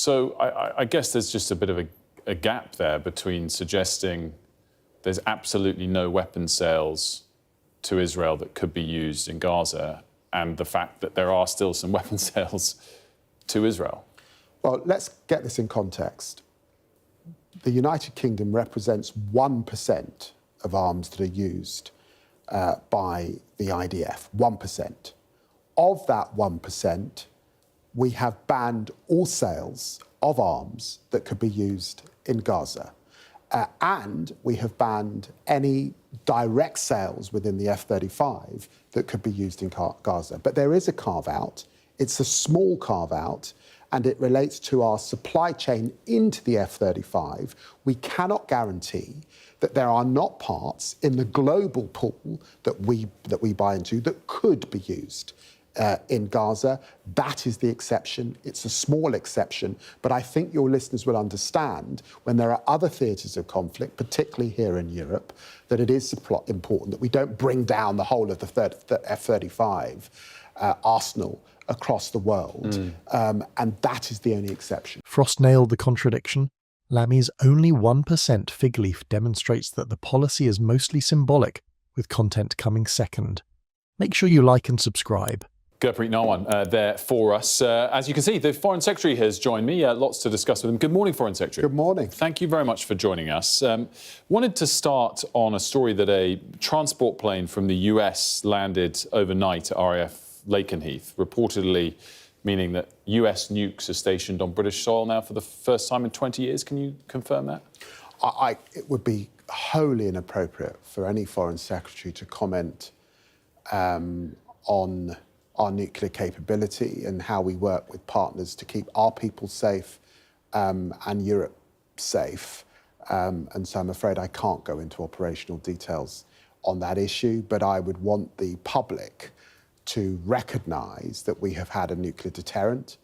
So I guess there's just a bit of a gap there between suggesting there's absolutely no weapon sales to Israel that could be used in Gaza and the fact that there are still some weapon sales to Israel. Well, let's get this in context. The United Kingdom represents 1% of arms that are used by the IDF, 1%. Of that 1%, we have banned all sales of arms that could be used in Gaza. And we have banned any direct sales within the F-35 that could be used in Gaza. But there is a carve-out. It's a small carve-out, and it relates to our supply chain into the F-35. We cannot guarantee that there are not parts in the global pool that we buy into that could be used in Gaza. That is the exception. It's a small exception, but I think your listeners will understand when there are other theatres of conflict, particularly here in Europe, that it is important that we don't bring down the whole of the F-35 arsenal across the world, and that is the only exception. Frost nailed the contradiction. Lammy's only 1% fig leaf demonstrates that the policy is mostly symbolic, with content coming second. Make sure you like and subscribe. Gurpreet Narwan there for us. As you can see, the Foreign Secretary has joined me. Lots to discuss with him. Good morning, Foreign Secretary. Good morning. Thank you very much for joining us. Wanted to start on a story that a transport plane from the US landed overnight at RAF Lakenheath, reportedly meaning that US nukes are stationed on British soil now for the first time in 20 years. Can you confirm that? It would be wholly inappropriate for any Foreign Secretary to comment on our nuclear capability and how we work with partners to keep our people safe and Europe safe. And so I'm afraid I can't go into operational details on that issue, but I would want the public to recognise that we have had a nuclear deterrent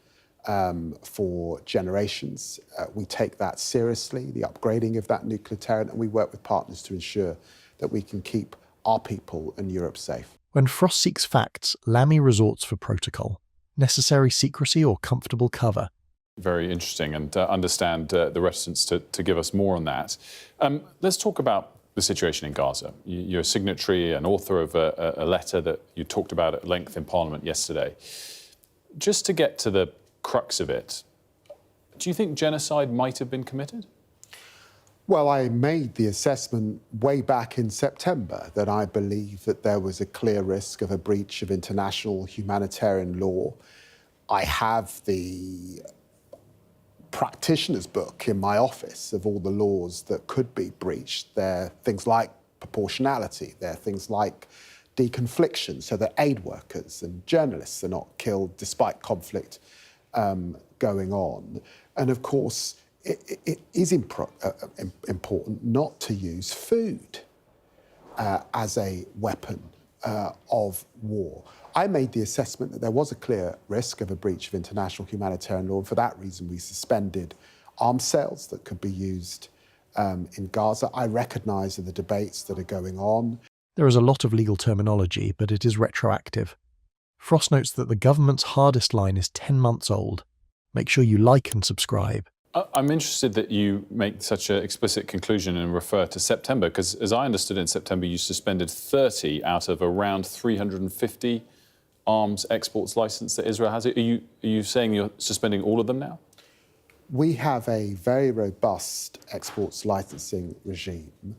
for generations. We take that seriously, the upgrading of that nuclear deterrent, and we work with partners to ensure that we can keep our people and Europe safe. When Frost seeks facts, Lammy resorts for protocol, necessary secrecy or comfortable cover. Very interesting, and understand the reticence to give us more on that. Let's talk about the situation in Gaza. You're a signatory and author of a letter that you talked about at length in Parliament yesterday. Just to get to the crux of it, do you think genocide might have been committed? Well, I made the assessment way back in September that I believe that there was a clear risk of a breach of international humanitarian law. I have the practitioner's book in my office of all the laws that could be breached. There are things like proportionality, there are things like deconfliction, so that aid workers and journalists are not killed despite conflict going on. And of course, it is important not to use food as a weapon of war. I made the assessment that there was a clear risk of a breach of international humanitarian law, and for that reason we suspended arms sales that could be used in Gaza. I recognise the debates that are going on. There is a lot of legal terminology, but it is retroactive. Frost notes that the government's hardest line is 10 months old. Make sure you like and subscribe. I'm interested that you make such an explicit conclusion and refer to September, because as I understood in September, you suspended 30 out of around 350 arms exports licensed that Israel has. Are you saying you're suspending all of them now? We have a very robust exports licensing regime.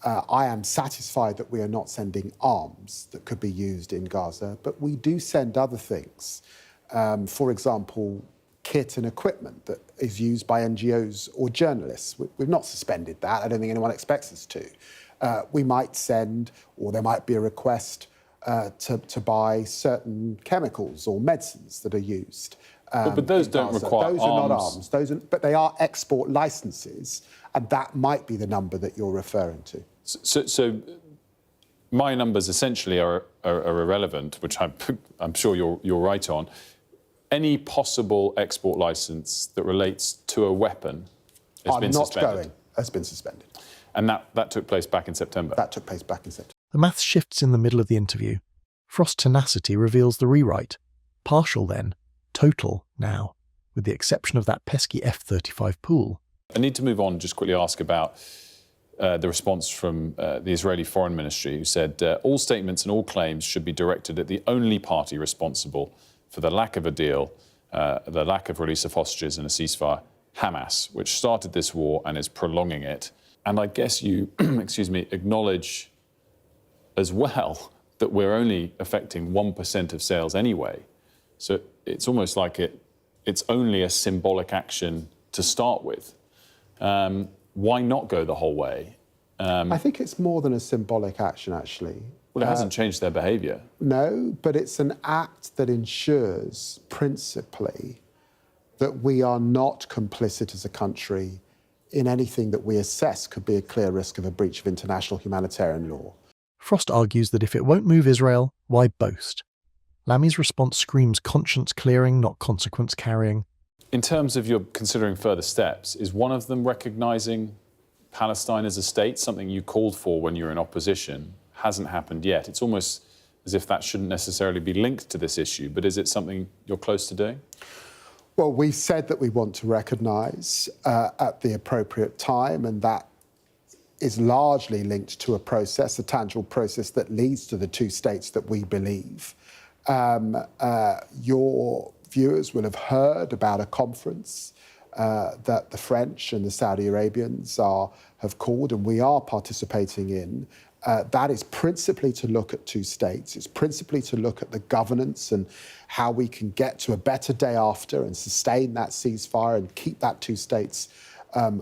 I am satisfied that we are not sending arms that could be used in Gaza, but we do send other things. For example, kit and equipment that is used by NGOs or journalists. We've not suspended that. I don't think anyone expects us to. We might send, or there might be a request to buy certain chemicals or medicines that are used. But those don't require arms. Those are not arms. But they are export licenses, and that might be the number that you're referring to. So my numbers essentially are irrelevant, which I'm sure you're right on. Any possible export licence that relates to a weapon has been suspended? Has been suspended. And that took place back in September? That took place back in September. The maths shifts in the middle of the interview. Frost's tenacity reveals the rewrite. Partial then, total now. with the exception of that pesky F-35 pool. I need to move on and just quickly ask about the response from the Israeli Foreign Ministry, who said all statements and all claims should be directed at the only party responsible for the lack of a deal, the lack of release of hostages and a ceasefire, Hamas, which started this war and is prolonging it. And I guess you, acknowledge as well that we're only affecting 1% of sales anyway. So it's almost like it's only a symbolic action to start with. Why not go the whole way? I think it's more than a symbolic action, actually. Well, it hasn't changed their behaviour. No, but it's an act that ensures, principally, that we are not complicit as a country in anything that we assess could be a clear risk of a breach of international humanitarian law. Frost argues that if it won't move Israel, why boast? Lammy's response screams conscience clearing, not consequence carrying. In terms of your considering further steps, is one of them recognising Palestine as a state, something you called for when you were in opposition, hasn't happened yet? It's almost as if that shouldn't necessarily be linked to this issue, but is it something you're close to doing? Well, we've said that we want to recognise at the appropriate time, and that is largely linked to a process, a tangible process that leads to the two states that we believe. Your viewers will have heard about a conference that the French and the Saudi Arabians have called, and we are participating in. That is principally to look at two states. It's principally to look at the governance and how we can get to a better day after and sustain that ceasefire and keep that two states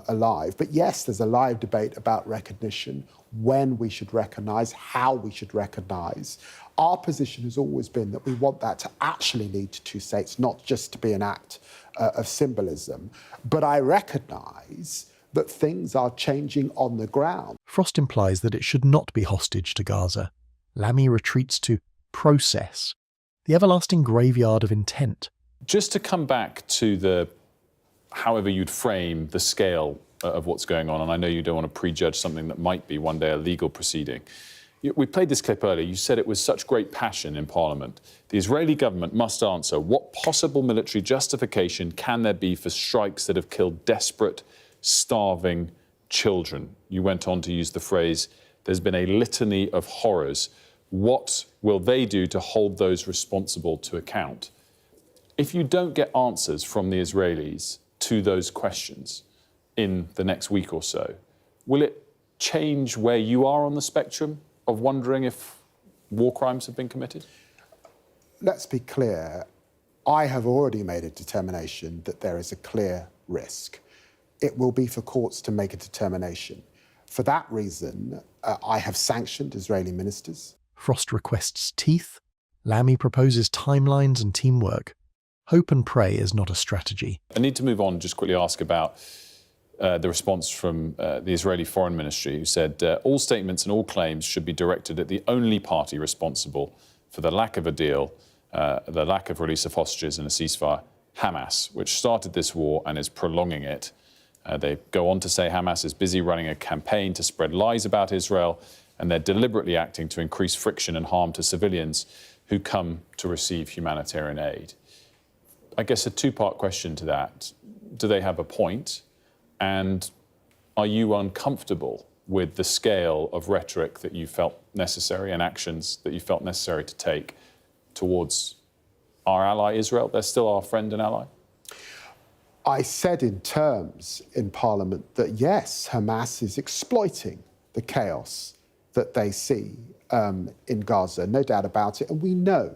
alive. But yes, there's a live debate about recognition, when we should recognise, how we should recognise. Our position has always been that we want that to actually lead to two states, not just to be an act of symbolism. But I recognise that things are changing on the ground. Frost implies that it should not be hostage to Gaza. Lammy retreats to process, the everlasting graveyard of intent. Just to come back to however you'd frame the scale of what's going on, and I know you don't want to prejudge something that might be one day a legal proceeding. We played this clip earlier. You said it was such great passion in Parliament. The Israeli government must answer, what possible military justification can there be for strikes that have killed desperate, starving children? You went on to use the phrase, there's been a litany of horrors. What will they do to hold those responsible to account? If you don't get answers from the Israelis to those questions in the next week or so, will it change where you are on the spectrum of wondering if war crimes have been committed? Let's be clear. I have already made a determination that there is a clear risk. It will be for courts to make a determination. For that reason, I have sanctioned Israeli ministers. Frost requests teeth. Lammy proposes timelines and teamwork. Hope and pray is not a strategy. I need to move on and just quickly ask about the response from the Israeli Foreign Ministry, who said all statements and all claims should be directed at the only party responsible for the lack of a deal, the lack of release of hostages and a ceasefire, Hamas, which started this war and is prolonging it. They go on to say Hamas is busy running a campaign to spread lies about Israel, and they're deliberately acting to increase friction and harm to civilians who come to receive humanitarian aid. I guess a two-part question to that. Do they have a point? And are you uncomfortable with the scale of rhetoric that you felt necessary and actions that you felt necessary to take towards our ally Israel? They're still our friend and ally? I said in terms in Parliament that yes, Hamas is exploiting the chaos that they see in Gaza, no doubt about it. And we know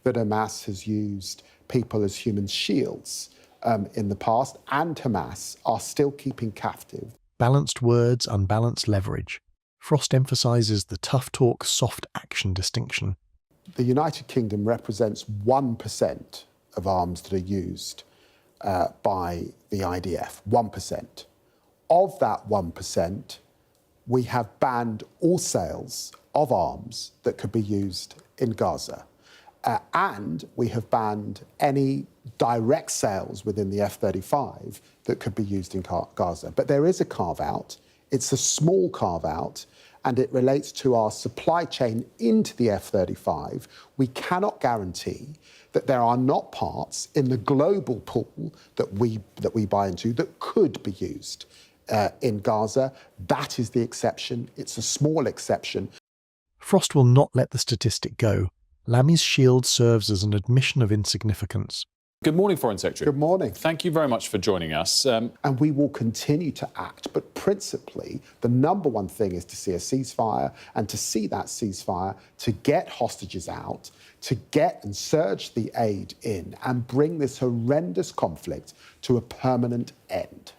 that Hamas has used people as human shields in the past, and Hamas are still keeping captive. Balanced words, unbalanced leverage. Frost emphasises the tough talk, soft action distinction. The United Kingdom represents 1% of arms that are used by the IDF, 1%. Of that 1%, we have banned all sales of arms that could be used in Gaza. And we have banned any direct sales within the F-35 that could be used in Gaza. But there is a carve-out. It's a small carve-out, and it relates to our supply chain into the F-35, we cannot guarantee that there are not parts in the global pool that we buy into that could be used in Gaza. That is the exception. It's a small exception. Frost will not let the statistic go. Lammy's shield serves as an admission of insignificance. Good morning, Foreign Secretary. Good morning. Thank you very much for joining us. And we will continue to act, but principally, the number one thing is to see a ceasefire, and to see that ceasefire, to get hostages out, to get and surge the aid in, and bring this horrendous conflict to a permanent end.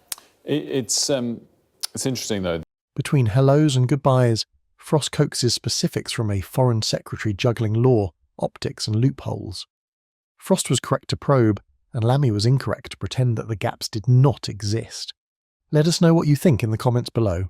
It's interesting, though. Between hellos and goodbyes, Frost coaxes specifics from a foreign secretary juggling law, optics and loopholes. Frost was correct to probe, and Lammy was incorrect to pretend that the gaps did not exist. Let us know what you think in the comments below.